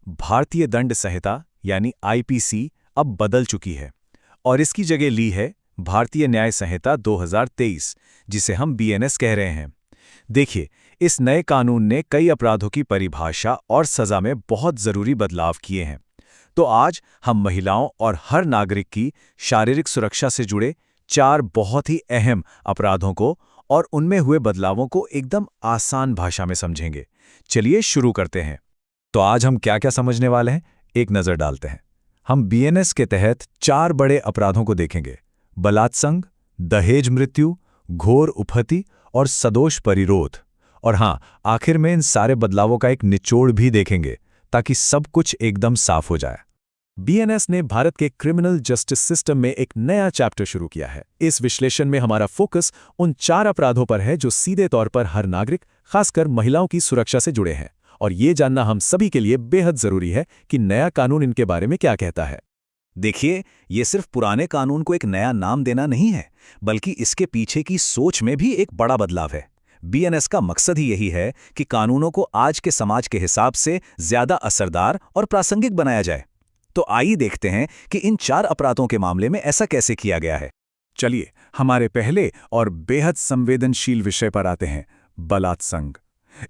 भारतीय दंड संहिता यानी आईपीसी अब बदल चुकी है और इसकी जगह ली है भारतीय न्याय संहिता 2023, जिसे हम बीएनएस कह रहे हैं। देखिए, इस नए कानून ने कई अपराधों की परिभाषा और सजा में बहुत जरूरी बदलाव किए हैं। तो आज हम महिलाओं और हर नागरिक की शारीरिक सुरक्षा से जुड़े 4 बहुत ही अहम अपराधों को और उनमें हुए बदलावों को एकदम आसान भाषा में समझेंगे। चलिए शुरू करते हैं। तो आज हम क्या-क्या समझने वाले हैं, एक नज़र डालते हैं। हम बीएनएस के तहत 4 बड़े अपराधों को देखेंगे: बलात्संग, दहेज मृत्यु, घोर उपहति और सदोष परिरोध। और हाँ, आखिर में इन सारे बदलावों का एक निचोड़ भी देखेंगे ताकि सब कुछ एकदम साफ हो जाए। बीएनएस ने भारत के क्रिमिनल जस्टिस सिस्टम में एक नया चैप्टर शुरू किया है। इस विश्लेषण में हमारा फोकस उन 4 अपराधों पर है जो सीधे तौर पर हर नागरिक, खासकर महिलाओं की सुरक्षा से जुड़े हैं। और ये जानना हम सभी के लिए बेहद जरूरी है कि नया कानून इनके बारे में क्या कहता है। देखिए, ये सिर्फ पुराने कानून को एक नया नाम देना नहीं है, बल्कि इसके पीछे की सोच में भी एक बड़ा बदलाव है। बीएनएस का मकसद ही यही है कि कानूनों को आज के समाज के हिसाब से ज्यादा असरदार और प्रासंगिक बनाया जाए। तो आइए देखते हैं कि इन 4 अपराधों के मामले में ऐसा कैसे किया गया है। चलिए, हमारे पहले और बेहद संवेदनशील विषय पर आते हैं, बलात्संग।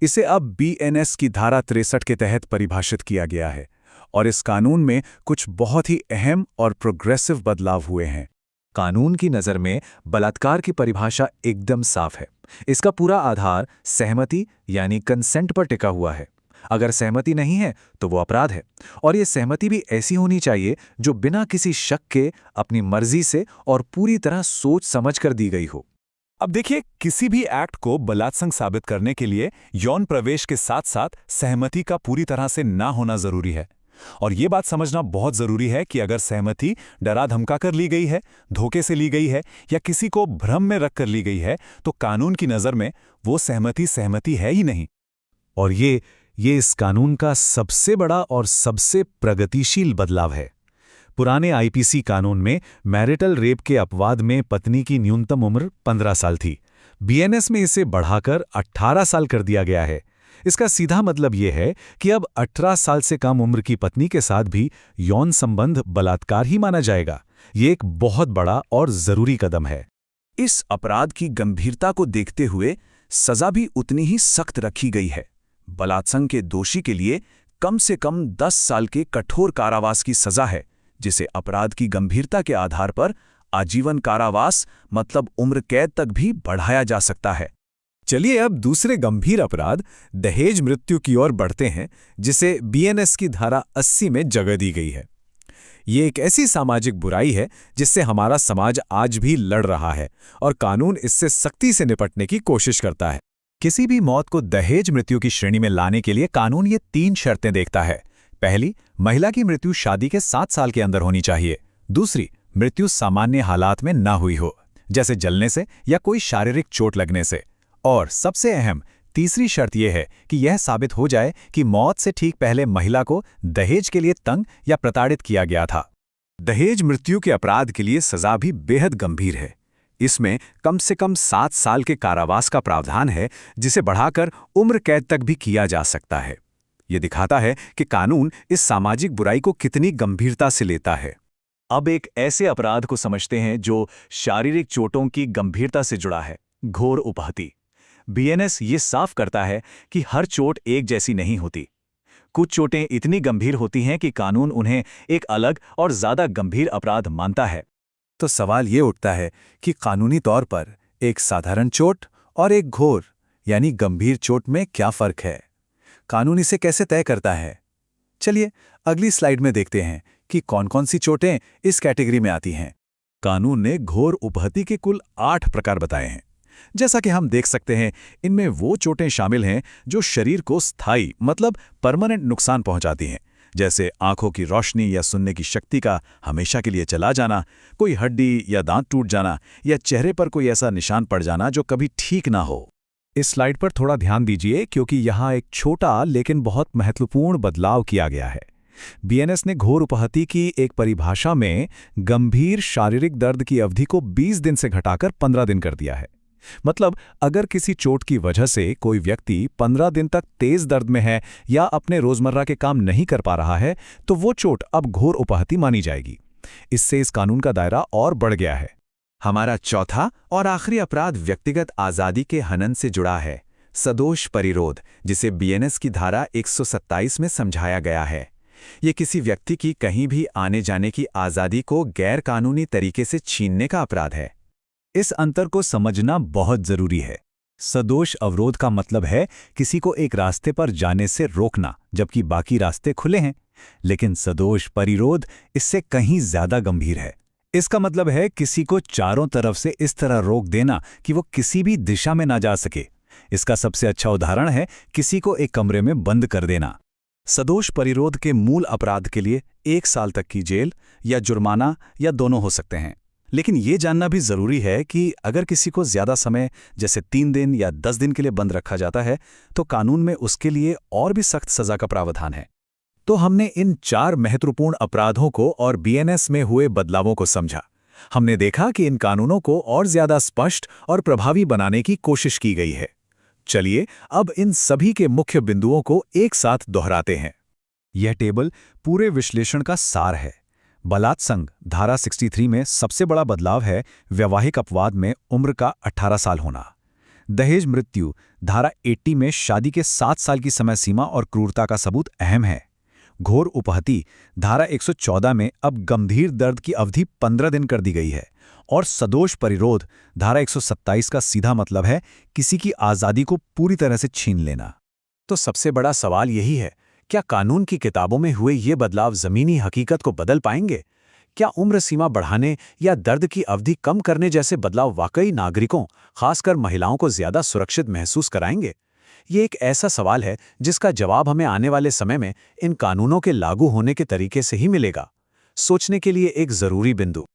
इसे अब बीएनएस की धारा 63 के तहत परिभाषित किया गया है और इस कानून में कुछ बहुत ही अहम और प्रोग्रेसिव बदलाव हुए हैं। कानून की नज़र में बलात्कार की परिभाषा एकदम साफ है। इसका पूरा आधार सहमति यानी कंसेंट पर टिका हुआ है। अगर सहमति नहीं है तो वो अपराध है, और ये सहमति भी ऐसी होनी चाहिए जो बिना किसी शक के, अपनी मर्जी से और पूरी तरह सोच समझ कर दी गई हो। अब देखिए, किसी भी एक्ट को बलात्संग साबित करने के लिए यौन प्रवेश के साथ साथ सहमति का पूरी तरह से ना होना जरूरी है। और ये बात समझना बहुत जरूरी है कि अगर सहमति डरा धमका कर ली गई है, धोखे से ली गई है या किसी को भ्रम में रख कर ली गई है, तो कानून की नज़र में वो सहमति है ही नहीं। और ये इस कानून का सबसे बड़ा और सबसे प्रगतिशील बदलाव है। पुराने आईपीसी कानून में मैरिटल रेप के अपवाद में पत्नी की न्यूनतम उम्र 15 साल थी। बीएनएस में इसे बढ़ाकर 18 साल कर दिया गया है। इसका सीधा मतलब यह है कि अब 18 साल से कम उम्र की पत्नी के साथ भी यौन संबंध बलात्कार ही माना जाएगा। ये एक बहुत बड़ा और जरूरी कदम है। इस अपराध की गंभीरता को देखते हुए सजा भी उतनी ही सख्त रखी गई है। बलात्संग के दोषी के लिए कम से कम 10 साल के कठोर कारावास की सजा है, जिसे अपराध की गंभीरता के आधार पर आजीवन कारावास मतलब उम्र कैद तक भी बढ़ाया जा सकता है। चलिए अब दूसरे गंभीर अपराध दहेज मृत्यु की ओर बढ़ते हैं, जिसे बीएनएस की धारा 80 में जगह दी गई है। ये एक ऐसी सामाजिक बुराई है जिससे हमारा समाज आज भी लड़ रहा है और कानून इससे सख्ती से निपटने की कोशिश करता है। किसी भी मौत को दहेज मृत्यु की श्रेणी में लाने के लिए कानून ये 3 शर्तें देखता है। पहली, महिला की मृत्यु शादी के 7 साल के अंदर होनी चाहिए। दूसरी, मृत्यु सामान्य हालात में ना हुई हो, जैसे जलने से या कोई शारीरिक चोट लगने से। और सबसे अहम तीसरी शर्त यह है कि यह साबित हो जाए कि मौत से ठीक पहले महिला को दहेज के लिए तंग या प्रताड़ित किया गया था। दहेज मृत्यु के अपराध के लिए सजा भी बेहद गंभीर है। इसमें कम से कम 7 साल के कारावास का प्रावधान है, जिसे बढ़ाकर उम्र कैद तक भी किया जा सकता है। ये दिखाता है कि कानून इस सामाजिक बुराई को कितनी गंभीरता से लेता है। अब एक ऐसे अपराध को समझते हैं जो शारीरिक चोटों की गंभीरता से जुड़ा है, घोर उपहति। बीएनएस ये साफ करता है कि हर चोट एक जैसी नहीं होती। कुछ चोटें इतनी गंभीर होती हैं कि कानून उन्हें एक अलग और ज्यादा गंभीर अपराध मानता है। तो सवाल ये उठता है कि कानूनी तौर पर एक साधारण चोट और एक घोर यानी गंभीर चोट में क्या फर्क है? कानून इसे कैसे तय करता है? चलिए अगली स्लाइड में देखते हैं कि कौन-कौन सी चोटें इस कैटेगरी में आती हैं। कानून ने घोर उपहति के कुल 8 प्रकार बताए हैं। जैसा कि हम देख सकते हैं, इनमें वो चोटें शामिल हैं जो शरीर को स्थायी मतलब परमानेंट नुकसान पहुंचाती हैं, जैसे आंखों की रोशनी या सुनने की शक्ति का हमेशा के लिए चला जाना, कोई हड्डी या दांत टूट जाना या चेहरे पर कोई ऐसा निशान पड़ जाना जो कभी ठीक ना हो। इस स्लाइड पर थोड़ा ध्यान दीजिए क्योंकि यहाँ एक छोटा लेकिन बहुत महत्वपूर्ण बदलाव किया गया है। बीएनएस ने घोर उपहति की एक परिभाषा में गंभीर शारीरिक दर्द की अवधि को 20 दिन से घटाकर 15 दिन कर दिया है। मतलब अगर किसी चोट की वजह से कोई व्यक्ति 15 दिन तक तेज दर्द में है या अपने रोजमर्रा के काम नहीं कर पा रहा है, तो वो चोट अब घोर उपहति मानी जाएगी। इससे इस कानून का दायरा और बढ़ गया है। हमारा चौथा और आखिरी अपराध व्यक्तिगत आज़ादी के हनन से जुड़ा है, सदोष परिरोध, जिसे बीएनएस की धारा 127 में समझाया गया है। ये किसी व्यक्ति की कहीं भी आने जाने की आज़ादी को गैर कानूनी तरीके से छीनने का अपराध है। इस अंतर को समझना बहुत जरूरी है। सदोष अवरोध का मतलब है किसी को एक रास्ते पर जाने से रोकना, जबकि बाकी रास्ते खुले हैं। लेकिन सदोष परिरोध इससे कहीं ज्यादा गंभीर है। इसका मतलब है किसी को चारों तरफ से इस तरह रोक देना कि वो किसी भी दिशा में ना जा सके। इसका सबसे अच्छा उदाहरण है किसी को एक कमरे में बंद कर देना। सदोष परिरोध के मूल अपराध के लिए 1 साल तक की जेल या जुर्माना या दोनों हो सकते हैं। लेकिन ये जानना भी जरूरी है कि अगर किसी को ज्यादा समय, जैसे 3 दिन या 10 दिन के लिए बंद रखा जाता है, तो कानून में उसके लिए और भी सख्त सजा का प्रावधान है। तो हमने इन 4 महत्वपूर्ण अपराधों को और बीएनएस में हुए बदलावों को समझा। हमने देखा कि इन कानूनों को और ज्यादा स्पष्ट और प्रभावी बनाने की कोशिश की गई है। चलिए अब इन सभी के मुख्य बिंदुओं को एक साथ दोहराते हैं। यह टेबल पूरे विश्लेषण का सार है। बलात्संग धारा 63 में सबसे बड़ा बदलाव है वैवाहिक अपवाद में उम्र का 18 साल होना। दहेज मृत्यु धारा 80 में शादी के 7 साल की समय सीमा और क्रूरता का सबूत अहम है। घोर उपहति धारा 114 में अब गंभीर दर्द की अवधि 15 दिन कर दी गई है। और सदोष परिरोध धारा 127 का सीधा मतलब है किसी की आज़ादी को पूरी तरह से छीन लेना। तो सबसे बड़ा सवाल यही है, क्या कानून की किताबों में हुए ये बदलाव ज़मीनी हकीकत को बदल पाएंगे? क्या उम्र सीमा बढ़ाने या दर्द की अवधि कम करने जैसे बदलाव वाकई नागरिकों, खासकर महिलाओं को ज़्यादा सुरक्षित महसूस कराएंगे? ये एक ऐसा सवाल है जिसका जवाब हमें आने वाले समय में इन कानूनों के लागू होने के तरीके से ही मिलेगा। सोचने के लिए एक ज़रूरी बिंदु।